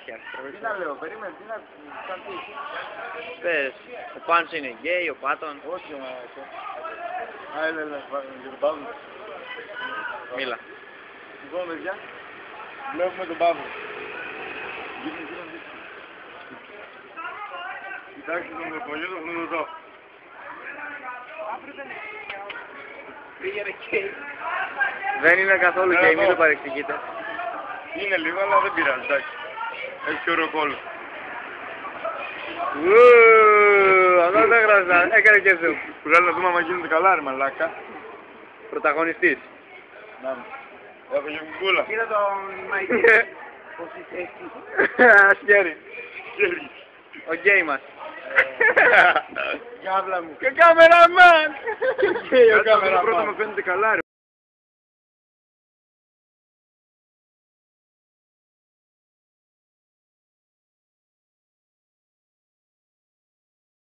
Τι να λέω, περίμενε, τι να σαν τι. Πες, ο Πάνος είναι γκέι, ο Πάτων. Όχι, έλα, για τον Παύλο. Μίλα. Λοιπόν, παιδιά, βλέπουμε τον Παύλο. Κοιτάξτε τον πολύ τον γνωστό. Πήγαινε γκέι. Δεν είναι καθόλου γκέι, μην το παρεξηγείτε. Είναι λίγο, αλλά δεν πειράζει, εντάξει. Έχει και ωραίο κόλλο. Αυτό δεν χρειάζεται, έκανε και zoom. Βγάλει να δούμε άμα γίνεται καλά, ρε μαλάκα. Πρωταγωνιστής. Να μου. Έχω και κουκούλα. Κοίτα τον Μαϊκή. Πώς είσαι έτσι. Σκέρι. Χέρι. Ο γκέι μας. Γάβλα μου. Και κάμεραμάν. Πρώτα μου φαίνεται καλά, ρε.